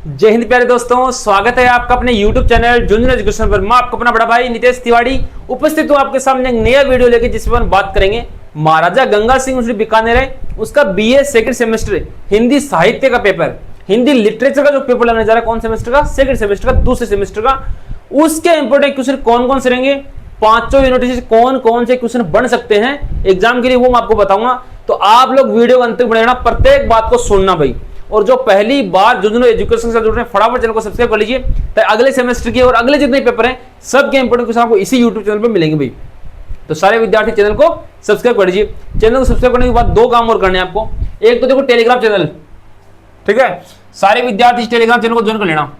जय हिंद प्यारे दोस्तों, स्वागत है आपका अपने YouTube चैनल जूनियर एजुकेशन पर। मैं आपका अपना बड़ा भाई नितेश तिवारी उपस्थित हूँ आपके सामने एक नया वीडियो लेके, जिसमें हम बात करेंगे महाराजा गंगा सिंह यूनिवर्सिटी बीकानेर है उसका BA सेकंड सेमेस्टर हिंदी साहित्य का पेपर, हिंदी लिटरेचर का जो पेपर लगने जा रहा है। कौन सेमेस्टर का? सेकंड सेमेस्टर का, दूसरे सेमेस्टर का। उसके इंपोर्टेंट क्वेश्चन कौन कौन से रहेंगे, पांचों यूनिट से कौन कौन से क्वेश्चन बन सकते हैं एग्जाम के लिए, वो मैं आपको बताऊंगा। तो आप लोग वीडियो अंत तक बनेगा, प्रत्येक बात को सुनना भाई। और जो पहली बार जूनियर एजुकेशन से जुड़ रहे हैं, फटाफट चैनल को सब्सक्राइब कर लीजिए, तो अगले सेमेस्टर के और अगले जितने पेपर हैं सबके इंपोर्टेंट क्वेश्चन आपको इसी यूट्यूब चैनल पर मिलेंगे भाई। तो सारे विद्यार्थी चैनल को सब्सक्राइब कर लीजिए। चैनल को सब्सक्राइब करने के बाद दो काम और करने हैं आपको। एक तो देखो टेलीग्राम चैनल, ठीक है, सारे विद्यार्थी टेलीग्राम चैनल को ज्वाइन कर लेना।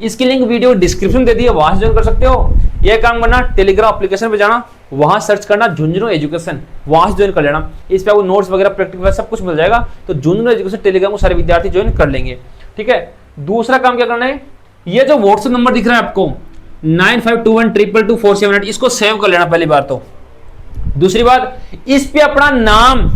इसकी लिंक वीडियो डिस्क्रिप्शन दे दी है, वहां से ज्वाइन कर सकते हो। यह काम करना, टेलीग्राम एप्लीकेशन पे जाना, वहां सर्च करना जूनियर एजुकेशन, वहां से ज्वाइन कर लेना। इस पे आपको नोट्स वगैरह प्रैक्टिकल सब कुछ मिल जाएगा। तो जूनियर एजुकेशन टेलीग्राम को सारे विद्यार्थी ज्वाइन कर लेंगे, ठीक है। दूसरा काम क्या करना है, ये जो व्हाट्सएप नंबर दिख रहा है आपको 9521222478, इसको सेव कर लेना पहली बार तो। दूसरी बात, इस पे अपना नाम,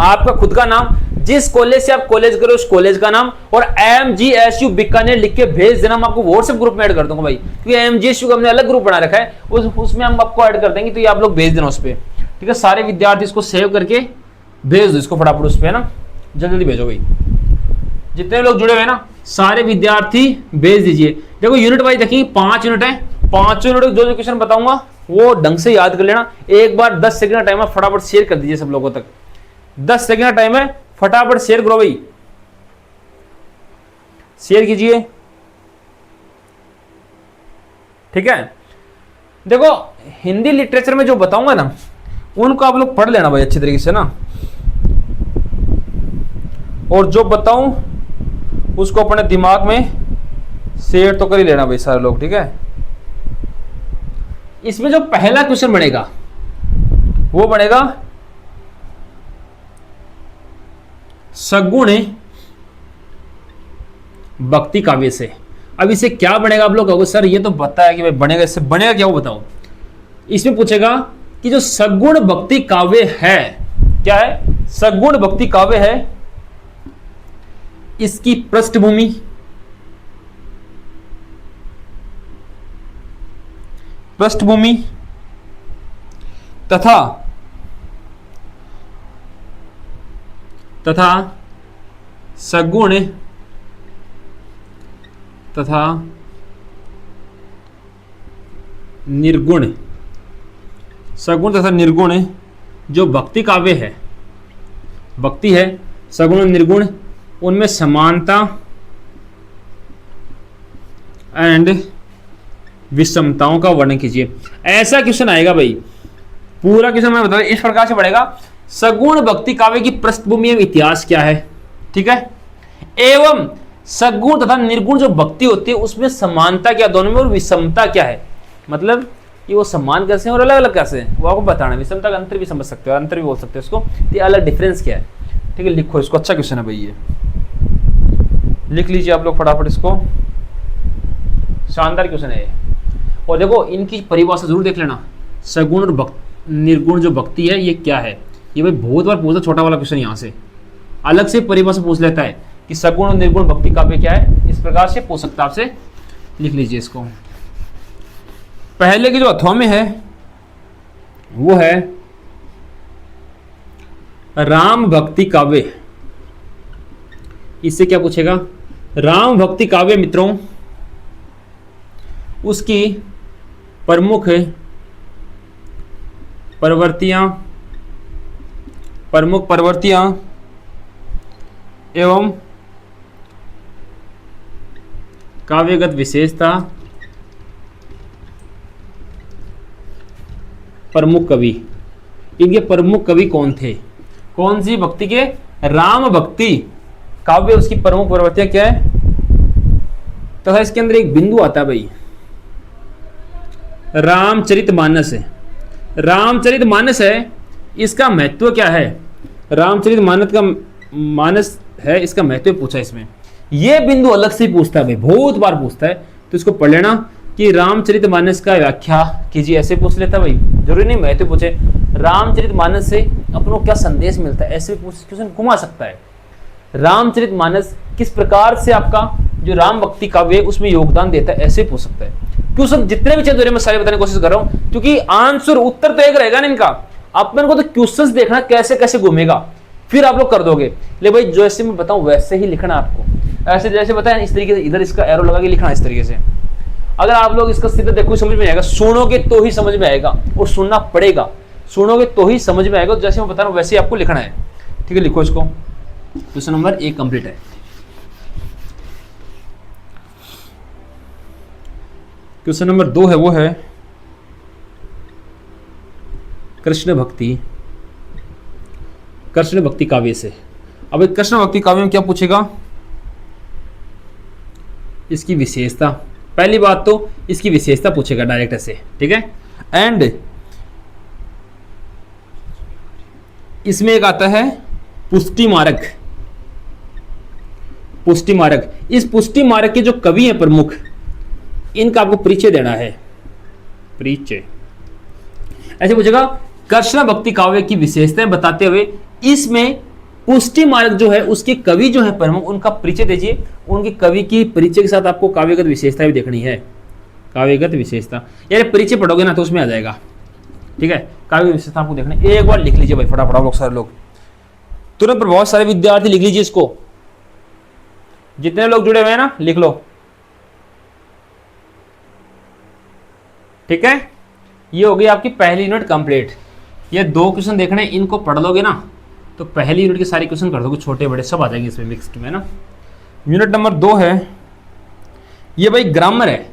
आपका खुद का नाम, जिस कॉलेज से आप कॉलेज करो उस कॉलेज का नाम और MGSU बीकानेर लिख के भेज देना। मैं आपको व्हाट्सएप ग्रुप में ऐड कर दूंगा भाई, क्योंकि MGSU का हमने अलग ग्रुप बना रखा है, उसमें हम आपको ऐड कर देंगे। तो ये आप लोग भेज देना उस पर, ठीक है। सारे विद्यार्थी इसको सेव करके भेज दो, इसको फटाफट उस पर, है ना, जल्दी भेजो भाई। जितने लोग जुड़े हुए ना सारे विद्यार्थी भेज दीजिए। देखो यूनिट वाइज देखिए, 5 यूनिट है, 5 यूनिट जो क्वेश्चन बताऊंगा वो ढंग से याद कर लेना। एक बार 10 सेकंड का टाइम है, फटाफट शेयर कर दीजिए सब लोगों तक। 10 सेकंड का टाइम है, फटाफट शेयर करो भाई, शेयर कीजिए, ठीक है। देखो हिंदी लिटरेचर में जो बताऊंगा ना उनको आप लोग पढ़ लेना भाई अच्छी तरीके से ना, और जो बताऊं उसको अपने दिमाग में शेयर तो कर ही लेना भाई सारे लोग, ठीक है। इसमें जो पहला क्वेश्चन बनेगा वो बनेगा सगुण भक्ति काव्य से। अब इसे क्या बनेगा, आप लोग कहोगे सर ये तो बताया कि भाई बनेगा, इससे बनेगा क्या वो बताओ। इसमें पूछेगा कि जो सगुण भक्ति काव्य है, क्या है सगुण भक्ति काव्य है, इसकी पृष्ठभूमि, तथा सगुण तथा निर्गुण, सगुण तथा निर्गुण जो भक्ति काव्य है, भक्ति है, सगुण और निर्गुण, उनमें समानता एंड विषमताओं का वर्णन कीजिए। ऐसा क्वेश्चन आएगा भाई, पूरा क्वेश्चन मैं बता, इस प्रकार से पढ़ेगा। सगुण भक्ति काव्य की पृष्ठभूमि एवं इतिहास क्या है, ठीक है, एवं सगुण तथा निर्गुण जो भक्ति होती है उसमें समानता क्या दोनों में, और विषमता क्या है, मतलब कि वो समान कैसे हैं और अलग अलग कैसे हैं, वो आपको बताना। विषमता का अंतर भी समझ सकते हो, अंतर भी बोल सकते हो इसको, ये अलग डिफरेंस क्या है, ठीक है। लिखो इसको, अच्छा क्वेश्चन है भाई, ये लिख लीजिए आप लोग फटाफट इसको, शानदार क्वेश्चन है ये। और देखो इनकी परिभाषा जरूर देख लेना, सगुण और निर्गुण जो भक्ति है ये क्या है। ये भाई बहुत बार पूछा, छोटा वाला क्वेश्चन यहाँ से अलग से परिभाषा पूछ लेता है कि सगुण और निर्गुण भक्ति काव्य क्या है, इस प्रकार से पूछ सकता है आपसे। लिख लीजिए इसको। पहले की जो अथवा में है वो है राम भक्ति काव्य। इससे क्या पूछेगा, राम भक्ति काव्य मित्रों, उसकी प्रमुख प्रवृत्तियां एवं काव्यगत विशेषता, प्रमुख कवि, इनके प्रमुख कवि कौन थे, कौन सी भक्ति के, राम भक्ति काव्य, उसकी प्रमुख प्रवृत्तियां क्या है, तथा इसके अंदर एक बिंदु आता है भाई, रामचरितमानस है। रामचरितमानस है, इसका महत्व क्या है, रामचरितमानस है, इसका महत्व पूछा इसमें। यह बिंदु अलग से पूछता है भाई, बहुत बार पूछता है, तो इसको पढ़ लेना कि रामचरितमानस का व्याख्या कीजिए, ऐसे पूछ लेता भाई, जरूरी नहीं महत्व पूछे। रामचरितमानस से अपनों क्या संदेश मिलता है, ऐसे क्वेश्चन घुमा सकता है। रामचरितमानस किस प्रकार से आपका जो राम भक्ति काव्य है उसमें योगदान देता है, ऐसे पूछ सकता है। क्वेश्चन जितने भी चीजें मैं सारे बताने की कोशिश कर रहा हूं, क्योंकि आंसर उत्तर तो एक रहेगा ना इनका। अपन को तो क्वेश्चंस देखना कैसे कैसे घूमेगा, फिर आप लोग कर दोगे। ले भाई जैसे मैं बताऊं वैसे ही लिखना आपको, ऐसे जैसे बताया इस तरीके से इधर इसका एरो लगा के लिखना इस तरीके से। अगर आप लोग इसका सीधा देखो समझ में आएगा, सुनोगे तो ही समझ में आएगा और सुनना पड़ेगा, सुनोगे तो ही समझ में आएगा। जैसे मैं बता रहा हूं वैसे ही आपको लिखना है, ठीक है। लिखो इसको। क्वेश्चन नंबर 1 कंप्लीट है। क्वेश्चन नंबर 2 है, वो है कृष्ण भक्ति, कृष्ण भक्ति काव्य से। अब कृष्ण भक्ति काव्य में क्या पूछेगा, इसकी विशेषता। पहली बात तो इसकी विशेषता पूछेगा डायरेक्ट ऐसे, ठीक है। एंड इसमें एक आता है पुष्टि मार्ग, पुष्टि मार्ग। इस पुष्टि मार्ग के जो कवि हैं प्रमुख, इनका आपको परिचय देना है, परिचय। ऐसे पूछेगा कृष्ण भक्ति काव्य की विशेषताएं बताते हुए इसमें पुष्टि मार्ग जो है उसके कवि जो है प्रमुख, उनका परिचय दीजिए। उनके कवि की परिचय के साथ आपको काव्यगत विशेषता भी देखनी है, काव्यगत विशेषता। यार परिचय पढ़ोगे ना तो उसमें आ जाएगा, ठीक है। काव्य विशेषता आपको देखना है, एक बार लिख लीजिए भाई फटाफट लोग, सारे लोग तुरंत। पर बहुत सारे विद्यार्थी लिख लीजिए इसको, जितने लोग जुड़े हुए हैं ना लिख लो, ठीक है। ये हो गई आपकी पहली यूनिट कंप्लीट। ये 2 क्वेश्चन देखने, इनको पढ़ लोगे ना तो पहली यूनिट के सारे क्वेश्चन कर दोगे, छोटे बड़े सब आ जाएंगे इसमें मिक्स्ड में ना। यूनिट नंबर 2 है, ये भाई ग्रामर है।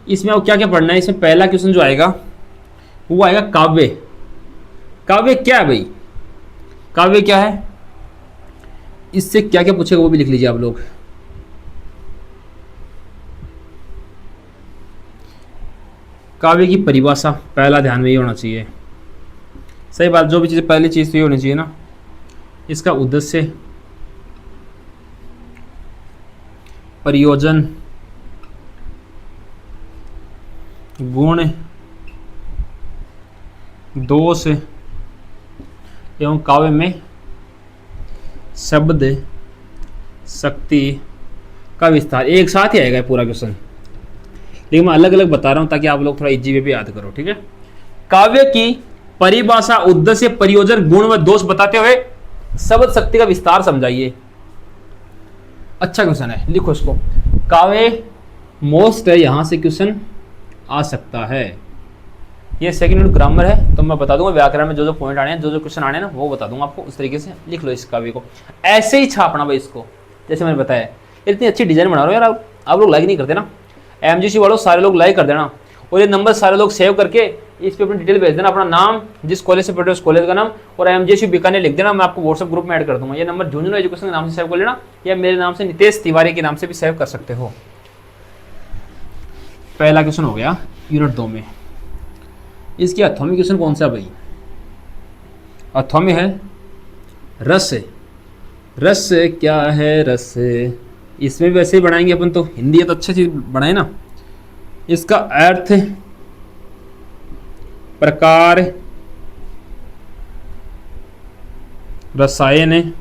इसमें अब क्या क्या पढ़ना है, इसमें पहला क्वेश्चन जो आएगा वो आएगा काव्य। काव्य क्या है भाई, काव्य क्या है, इससे क्या क्या पूछेगा वो भी लिख लीजिए आप लोग। काव्य की परिभाषा पहला ध्यान में ये होना चाहिए, सही बात। जो भी चीज़ पहली चीज़ तो ये होनी चाहिए ना, इसका उद्देश्य, प्रयोजन, गुण, दोष एवं काव्य में शब्द शक्ति का विस्तार। एक साथ ही आएगा पूरा क्वेश्चन, लेकिन मैं अलग अलग बता रहा हूं ताकि आप लोग थोड़ा इजी वे भी याद करो, ठीक है। काव्य की परिभाषा, उद्देश्य, प्रयोजन, गुण व दोष बताते हुए शब्द शक्ति का विस्तार समझाइए। अच्छा क्वेश्चन है, लिखो इसको। काव्य मोस्ट है, यहां से क्वेश्चन आ सकता है। ये सेकंड यूनिट ग्रामर है, तो मैं बता दूंगा व्याकरण में जो जो पॉइंट आने हैं, जो जो क्वेश्चन आने हैं ना वो बता दूंगा आपको। उस तरीके से लिख लो इस काव्य को, ऐसे ही छापना भाई इसको, जैसे मैंने बताया। इतनी अच्छी डिजाइन बना रहा हूँ यार, आप लोग लाइक नहीं करते ना। एमजीसी वालों सारे लोग लाइक कर देना, और ये नंबर सारे लोग सेव करके इस पे अपनी डिटेल भेज देना, अपना नाम, जिस कॉलेज से पढ़ रहे हो उस कॉलेज का नाम, और एमजीसी बीकानेर लिख देना। मैं आपको व्हाट्सएप ग्रुप में ऐड कर दूंगा। ये नंबर झुंझुनू एजुकेशन के नाम से सेव कर लेना, या मेरे नाम से नितेश तिवारी के नाम से भी सेव कर सकते हो। पहला क्वेश्चन हो गया यूनिट 2 में। इसकी अथॉमी क्वेश्चन कौन सा भाई, अथॉमी है रस। रस क्या है, रस इसमें भी वैसे ही बनाएंगे अपन, तो हिंदी है तो अच्छी चीज बनाए ना। इसका अर्थ, प्रकार, रसायन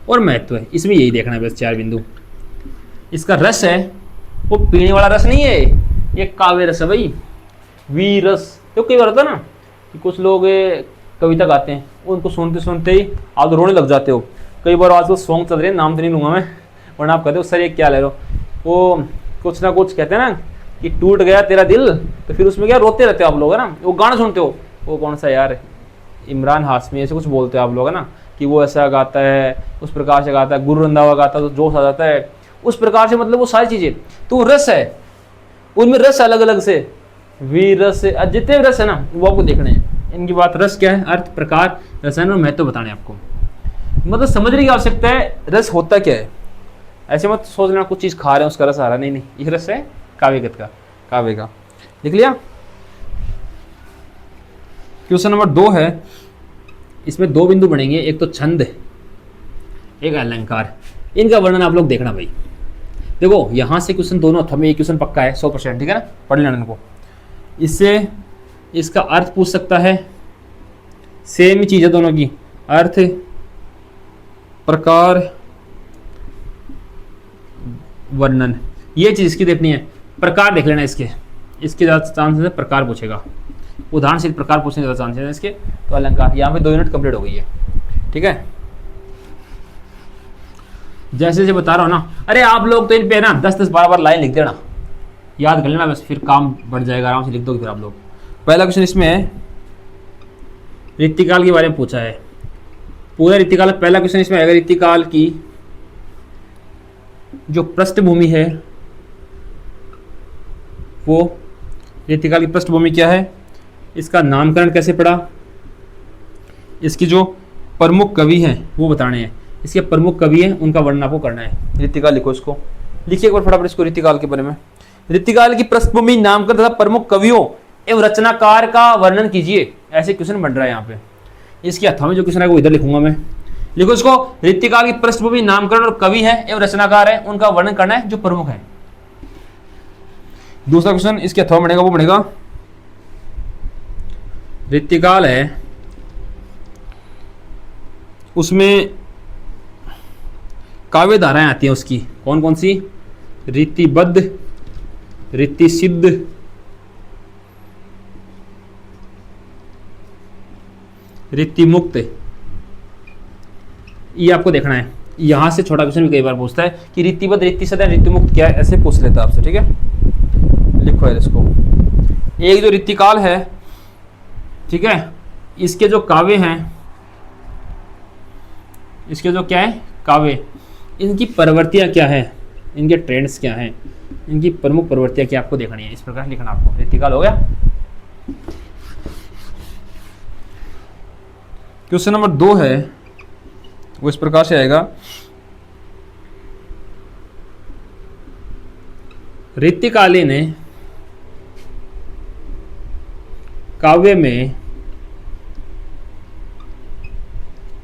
और महत्व है, इसमें यही देखना है बस 4 बिंदु। इसका रस है वो पीने वाला रस नहीं है, ये काव्य रस है भाई, वीर रस। तो कई बार होता है ना कि कुछ लोग कविता गाते हैं, उनको सुनते सुनते ही आप रोने लग जाते हो। कई बार आजकल सॉन्ग चल रहे हैं, नाम तो नहीं लूंगा मैं, वरना आप कहते हो सर ये क्या ले रहे हो। वो कुछ ना कुछ कहते हैं ना कि टूट गया तेरा दिल, तो फिर उसमें क्या रोते रहते हो आप लोग, है ना। वो गाना सुनते हो, वो कौन सा यार, इमरान हाशमी ऐसे कुछ बोलते हो आप लोग, है ना, कि वो ऐसा गाता है, उस प्रकार से गाता है, गुरु रंधावा गाता है तो जोश आ जाता है, उस प्रकार से। मतलब वो सारी चीज़ें तो रस है, उनमें रस अलग अलग से, वीर रस, जितने भी रस है ना वो आपको देखने हैं। इनकी बात रस क्या है, अर्थ, प्रकार, रसायन और महत्व बताने आपको। मतलब समझने की आवश्यकता है रस होता क्या है। ऐसे मत सोच लेना कुछ चीज़ खा रहे हैं उसका रस आ रहा, नहीं नहीं, ये रस है काव्यगत का, काव्य का। लिख लिया। क्वेश्चन नंबर 2 है, इसमें 2 बिंदु बनेंगे, एक तो छंद, एक अलंकार। इनका वर्णन आप लोग देखना भाई। देखो यहाँ से क्वेश्चन दोनों हमें एक क्वेश्चन पक्का है 100%, ठीक है ना, पढ़ लेना इनको। इससे इसका अर्थ पूछ सकता है, सेम ही चीज़ है दोनों की, अर्थ, प्रकार, वर्णन, ये चीज इसकी देखनी है। प्रकार देख लेना इसके ज़्यादा चांसेस है प्रकार पूछेगा, उदाहरण से प्रकार पूछने ज़्यादा चांसेस है इसके। तो अलंकार, यहाँ पे 2 यूनिट कंप्लीट हो गई है। ठीक है, जैसे जैसे बता रहा हूँ ना, अरे आप लोग तो इन पे ना 10-10 12 लाइन लिख देना, याद कर लेना, बस फिर काम बढ़ जाएगा, आराम से लिख दोगे फिर आप लोग। पहला क्वेश्चन इसमें है ऋतुकाल के बारे में पूछा है, पूरा ऋतुकाल। पहला क्वेश्चन इसमें आएगा ऋतुकाल की जो पृष्ठभूमि है, वो ऋतुकाल की पृष्ठभूमि क्या है, इसका नामकरण कैसे पड़ा, इसकी जो प्रमुख कवि हैं वो बताने हैं, इसके प्रमुख कवि हैं उनका वर्णन आपको करना है। ऋतुकाल लिखो, इसको लिखिए एक बार फटाफट इसको ऋतुकाल के बारे में। ऋतुकाल की पृष्ठभूमि, नामकरण तथा प्रमुख कवियों एवं रचनाकार का वर्णन कीजिए, ऐसे क्वेश्चन बन रहा है यहाँ पे। इसके अथवा में जो क्वेश्चन है वो इधर लिखूंगा मैं, लिखो इसको, ऋतुकाल की पृष्ठभूमि, नामकरण और कवि है एवं रचनाकार है, उनका वर्णन करना है जो प्रमुख है। दूसरा क्वेश्चन इसके अथवा बनेगा, वो बनेगा ऋतुकाल है, उसमें काव्य धाराएं आती हैं उसकी, कौन कौन सी, रीतिबद्ध, रीतिसिद्ध, रीतिमुक्त, ये आपको देखना है। यहां से छोटा क्वेश्चन भी कई बार पूछता है कि रीतिबद्ध, रीतिसिद्ध, रीतिमुक्त क्या है, ऐसे पूछ लेता है आपसे। ठीक है, लिखो है इसको। एक जो ऋतुकाल है, ठीक है, इसके जो काव्य हैं, इसके जो क्या है काव्य, इनकी प्रवृत्तियां क्या है, इनके ट्रेंड्स क्या हैं, इनकी प्रमुख प्रवृत्तियां क्या आपको देखनी है। इस प्रकार लिखना आपको। ऋतुकाल हो गया। क्वेश्चन नंबर 2 है, वो इस प्रकार से आएगा, ऋतुकालीन काव्य में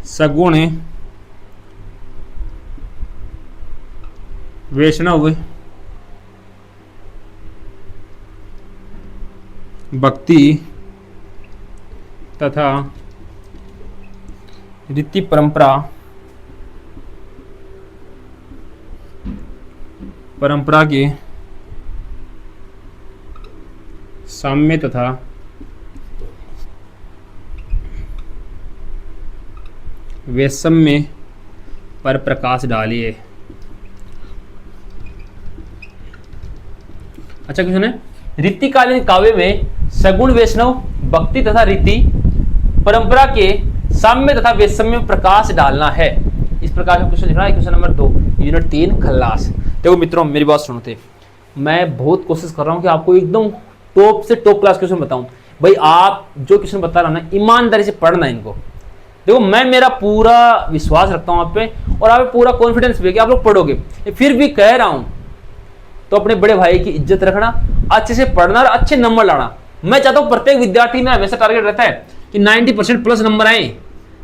सगुण वैष्णव भक्ति तथा रीति परंपरा के साम्य तथा वैषम्य पर प्रकाश डालिए। अच्छा क्वेश्चन है, ऋतुकालीन काव्य में सगुण वैष्णव भक्ति तथा रीति परंपरा के साम्य तथा वैषम्य में प्रकाश डालना है। इस प्रकार का क्वेश्चन लिखना है। क्वेश्चन नंबर 2 यूनिट 3 खल्लास। देखो मित्रों, मेरी बात सुनते, मैं बहुत कोशिश कर रहा हूं कि आपको एकदम टॉप से टॉप क्लास क्वेश्चन बताऊं। भाई आप जो क्वेश्चन बता रहा हूं ना, ईमानदारी से पढ़ना इनको। देखो मैं मेरा पूरा विश्वास रखता हूं आप पे, और आप पे पूरा कॉन्फिडेंस भी है कि आप लोग पढ़ोगे। फिर भी कह रहा हूं तो अपने बड़े भाई की इज्जत रखना, अच्छे से पढ़ना और अच्छे नंबर लाना। मैं चाहता हूं प्रत्येक विद्यार्थी में हमेशा टारगेट रहता है कि 90% प्लस नंबर आए,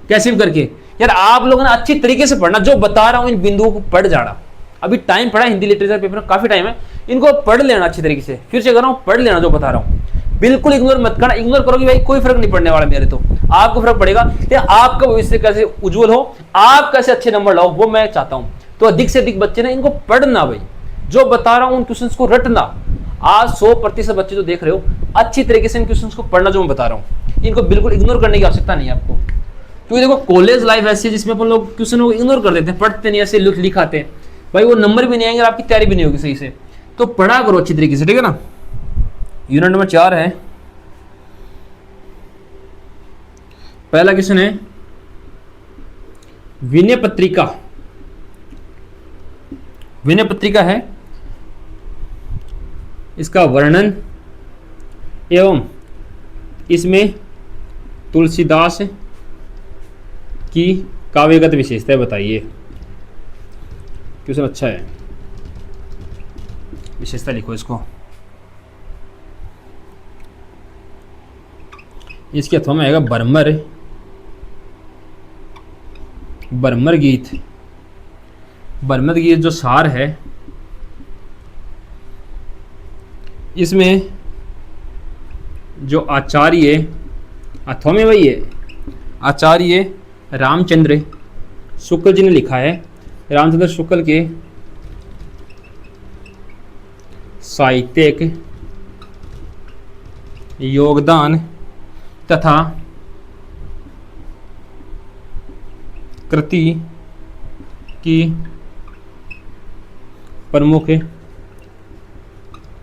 कैसे भी करके। यार आप लोगों ने अच्छी तरीके से पढ़ना, जो बता रहा हूं इन बिंदुओं को पढ़ जाना। अभी टाइम पड़ा है, हिंदी लिटरेचर पेपर में काफी टाइम है, इनको पढ़ लेना अच्छी तरीके से। फिर से कह रहा हूं, पढ़ लेना जो बता रहा हूं, बिल्कुल इग्नोर मत करना। इग्नोर करोगे भाई कोई फर्क नहीं पड़ने वाला मेरे, तो आपको फर्क पड़ेगा कि आपका भविष्य कैसे उज्जवल हो, आप कैसे अच्छे नंबर लाओ, वो मैं चाहता हूं। तो अधिक से अधिक बच्चे ने इनको पढ़ना, भाई जो बता रहा हूं उन क्वेश्चंस को रटना। आज 100% बच्चे जो देख रहे हो, अच्छी तरीके से इन क्वेश्चंस को पढ़ना जो मैं बता रहा हूं। इनको बिल्कुल इग्नोर करने की आवश्यकता नहीं है आपको, क्योंकि देखो कॉलेज लाइफ ऐसी है जिसमें अपन लोग क्वेश्चन को इग्नोर कर देते हैं, पढ़ते नहीं, ऐसे लिख आते हैं। भाई वो नंबर भी नहीं आएंगे, आपकी तैयारी भी नहीं होगी सही से। तो पढ़ा करो अच्छी तरीके से, ठीक है ना। यूनिट नंबर 4 है, पहला क्वेश्चन है विनय पत्रिका। विनय पत्रिका है, इसका वर्णन एवं इसमें तुलसीदास की काव्यगत विशेषताएं बताइए। क्वेश्चन अच्छा है, विशेषता लिखो इसको। इसके अथवा में आएगा बर्मर गीत। बर्मर गीत जो सार है, इसमें जो आचार्य अथवा में वही है, आचार्य रामचंद्र शुक्ल जी ने लिखा है। रामचंद्र शुक्ल के साहित्यिक योगदान तथा कृति की प्रमुख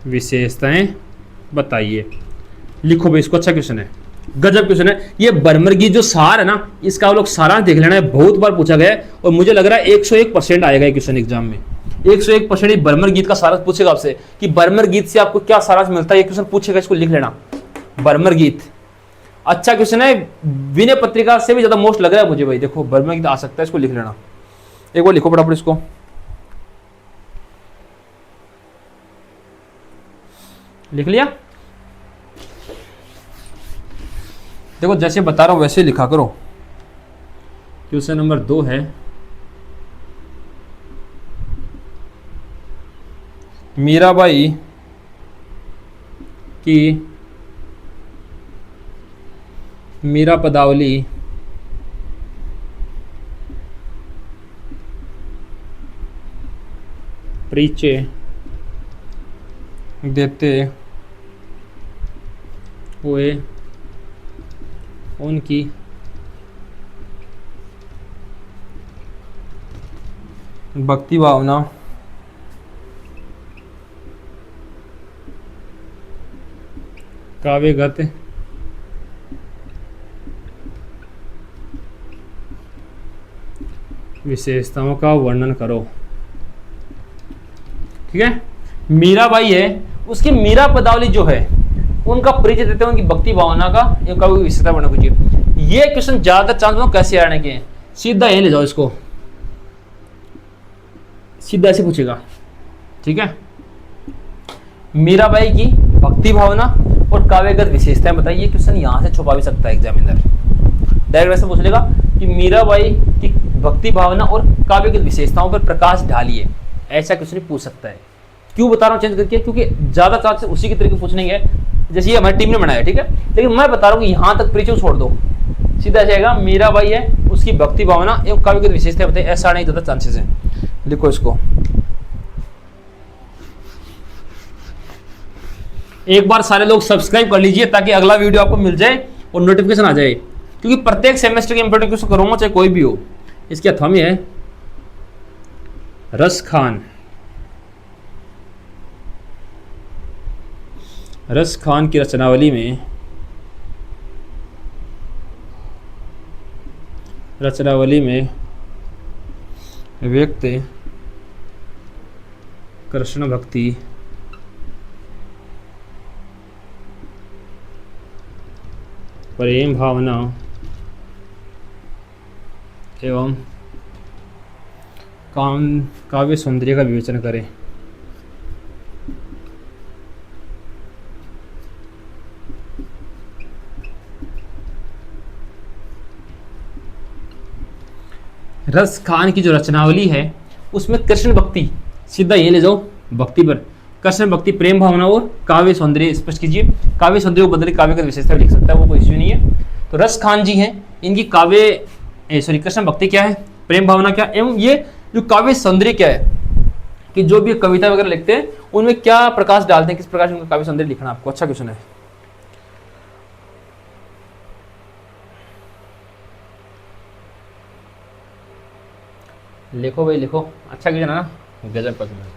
विशेषताएं बताइए। लिखो भाई इसको, अच्छा क्वेश्चन है, गजब क्वेश्चन है ये। बर्मर गीत जो सार है ना, इसका आप लोग सारांश देख लेना है, बहुत बार पूछा गया है और मुझे लग रहा है 101% आएगा क्वेश्चन एग्जाम में। 101% बर्मर गीत का सारांश पूछेगा आपसे कि बर्मर गीत से आपको क्या सारांश मिलता है, ये क्वेश्चन पूछेगा, इसको लिख लेना। बर्मर गीत अच्छा क्वेश्चन है, विनय पत्रिका से भी ज्यादा मोस्ट लग रहा है मुझे भाई। देखो बर्मर गीत आ सकता है, इसको लिख लेना, एक बार लिखो फटाफट इसको। लिख लिया? देखो जैसे बता रहा हूं वैसे लिखा करो। क्वेश्चन नंबर 2 है, मीराबाई की मीरा पदावली परिचय देते हुए उनकी भक्ति भावना काव्यगत विशेषताओं का वर्णन करो। ठीक है, मीराबाई है, उसकी मीरा पदावली जो है उनका परिचय देते हैं, उनकी भक्ति भावना का इनका विशेषता वर्णन कीजिए। ये क्वेश्चन ज्यादा चांस कैसे आने के, सीधा यही ले जाओ इसको, सीधा ऐसे पूछेगा। ठीक है, मीराबाई की भक्ति भावना और काव्यगत विशेषताएं बताइए। क्वेश्चन यहां से छुपा भी सकता है एग्जामिनर, डायरेक्ट वैसे पूछ लेगा कि मीराबाई की भक्ति भावना और काव्यगत विशेषताओं पर प्रकाश डालिए, ऐसा क्वेश्चन पूछ सकता है। क्यों बता रहा हूं चेंज करके, क्योंकि ज्यादा चांस उसी के तरीके पूछने है जैसे ये हमारी टीम ने बनाया। ठीक है, लेकिन मैं बता रहा हूं कि यहां तक परिचय छोड़ दो, सीधा जाएगा मीराबाई है, उसकी भक्ति भावना एवं काव्यगत विशेषताएं बताइए, ऐसा नहीं ज्यादा चांसेस है। लिखो इसको, एक बार सारे लोग सब्सक्राइब कर लीजिए ताकि अगला वीडियो आपको मिल जाए और नोटिफिकेशन आ जाए, क्योंकि प्रत्येक सेमेस्टर के इंपॉर्टेंट क्वेश्चन करूंगा चाहे कोई भी हो। इसके अथवा में है रस खान की रचनावली में व्यक्त कृष्ण भक्ति प्रेम भावना एवं काव्य सौंदर्य का विवेचन करें। रस खान की जो रचनावली है उसमें कृष्ण भक्ति, सीधा ये ले जाओ भक्ति पर, कृष्ण भक्ति प्रेम भावना और काव्य सौंदर्य स्पष्ट कीजिए। काव्य सौंदर्य को बदले काव्य का विशेषता लिख सकता है, वो कोई इश्यू नहीं है। तो रस खान जी हैं, इनकी कृष्ण भक्ति क्या है, प्रेम भावना क्या, एवं ये जो काव्य सौंदर्य क्या है, कि जो भी कविता वगैरह लिखते हैं उनमें क्या प्रकाश डालते हैं, किस प्रकार से उनका काव्य सौंदर्य लिखना आपको। अच्छा क्वेश्चन है। लिखो भाई लिखो, अच्छा क्वेश्चन है ना, गजब का क्वेश्चन।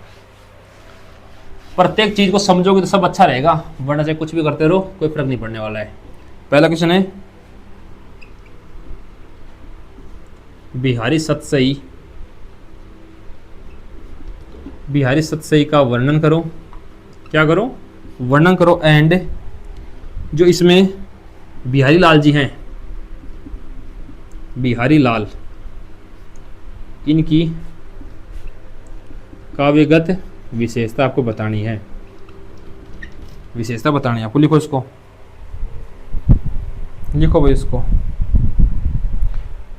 प्रत्येक चीज को समझोगे तो सब अच्छा रहेगा, वरना चाहे कुछ भी करते रहो कोई फर्क नहीं पड़ने वाला है। पहला क्वेश्चन है, बिहारी सतसई का वर्णन करो। क्या करो, वर्णन करो। एंड जो इसमें बिहारी लाल जी हैं, बिहारी लाल, इनकी काव्यगत विशेषता आपको बतानी है, विशेषता बतानी है आपको। लिखो इसको, लिखो भाई इसको।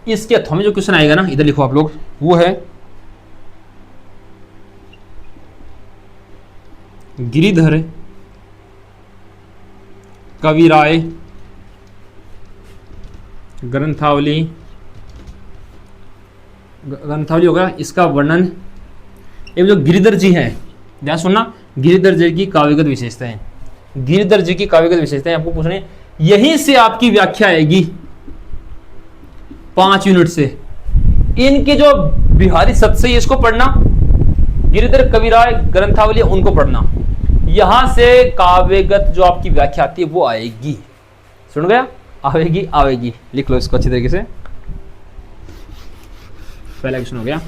इसके अथवा में जो क्वेश्चन आएगा ना, इधर लिखो आप लोग, वो है गिरिधर कविराय ग्रंथावली होगा, इसका वर्णन। एवं जो गिरिधर जी हैं, ध्यान सुनना, गिरिधर जी की काव्यगत विशेषताएं, गिरिधर जी की काव्यगत विशेषताएं आपको पूछ रहे हैं। यहीं से आपकी व्याख्या आएगी 5 यूनिट से। इनके जो बिहारी सत्सई इसको पढ़ना, गिरिधर कविराय ग्रंथावली उनको पढ़ना, यहां से काव्यगत जो आपकी व्याख्या आती है वो आएगी। सुन गया? आवेगी आवेगी, लिख लो इसको अच्छी तरीके से। पहला क्वेश्चन हो गया।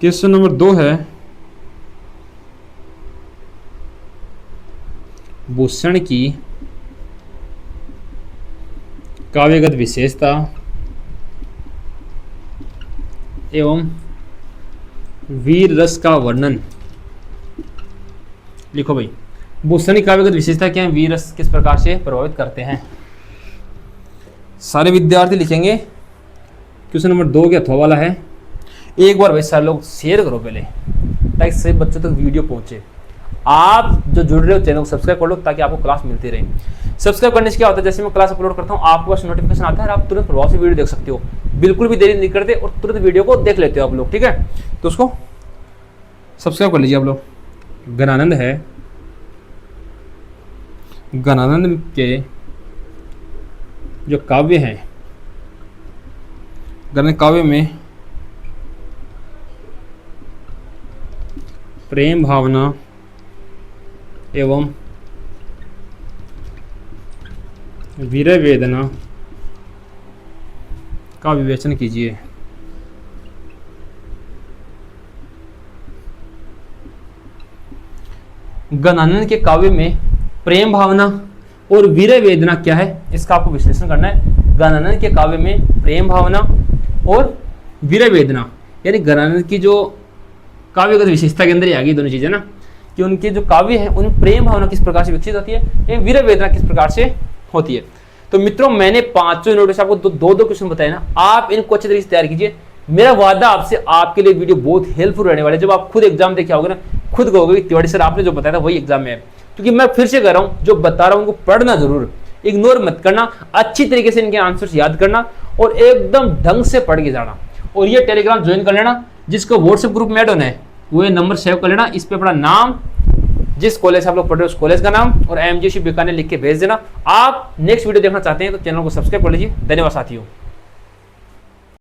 क्वेश्चन नंबर 2 है, भूषण की काव्यगत विशेषता एवं वीर रस का वर्णन। लिखो भाई, भूषण की काव्यगत विशेषता क्या है, वीर रस किस प्रकार से प्रभावित करते हैं। सारे विद्यार्थी लिखेंगे। क्वेश्चन नंबर 2 के अथवा वाला है। एक बार भाई सारे लोग शेयर करो पहले, ताकि सभी बच्चों तक वीडियो पहुंचे। आप जो जुड़ रहे हो चैनल को सब्सक्राइब कर लो, ताकि आपको क्लास मिलती रहे। सब्सक्राइब करने से क्या होता है, जैसे मैं क्लास अपलोड करता हूँ आपके पास नोटिफिकेशन आता है और आप तुरंत प्रभाव से वीडियो देख सकते हो। बिल्कुल भी देरी नहीं करते और तुरंत वीडियो को देख लेते हो आप लोग, ठीक है। तो उसको सब्सक्राइब कर लीजिए आप लोग। गणानंद है, गणानंद के जो काव्य हैं, गणानंद काव्य में प्रेम भावना एवं वीर वेदना का विवेचन कीजिए। गणानंद के काव्य में प्रेम भावना और वीर वेदना क्या है, इसका आपको विश्लेषण करना है। गणानंद के काव्य में प्रेम भावना और वीर वेदना, यानी गणानंद की जो काव्यगत विशेषता के अंदर ही आ गई दोनों चीजें ना, कि उनके जो काव्य है उनमें प्रेम भावना किस प्रकार से विकसित होती है, या वीर वेदना किस प्रकार से होती है। तो मित्रों, मैंने 5 यूनिट से आपको दो क्वेश्चन बताए ना, आप इनको अच्छी तरीके से तैयार कीजिए। मेरा वादा आपसे, आपके लिए वीडियो बहुत हेल्पफुल रहने वाला है। जब आप खुद एग्जाम देखे आओगे ना, खुद कहोगे कि तिवारी सर आपने जो बताया था वही एग्जाम में है। क्योंकि मैं फिर से कह रहा हूं, जो बता रहा हूं उनको पढ़ना जरूर, इग्नोर मत करना, अच्छी तरीके से इनके आंसर्स याद करना और एकदम ढंग से पढ़ के जाना। और ये टेलीग्राम ज्वाइन कर लेना, जिसको व्हाट्सएप ग्रुप में ऐड होना है वो ये नंबर सेव कर लेना। इस पे अपना नाम, जिस कॉलेज से आप लोग पढ़ रहे हो उस कॉलेज का नाम और MGC बीकानेर लिख के भेज देना। आप नेक्स्ट वीडियो देखना चाहते हैं तो चैनल को सब्सक्राइब कर लीजिए। धन्यवाद साथियों।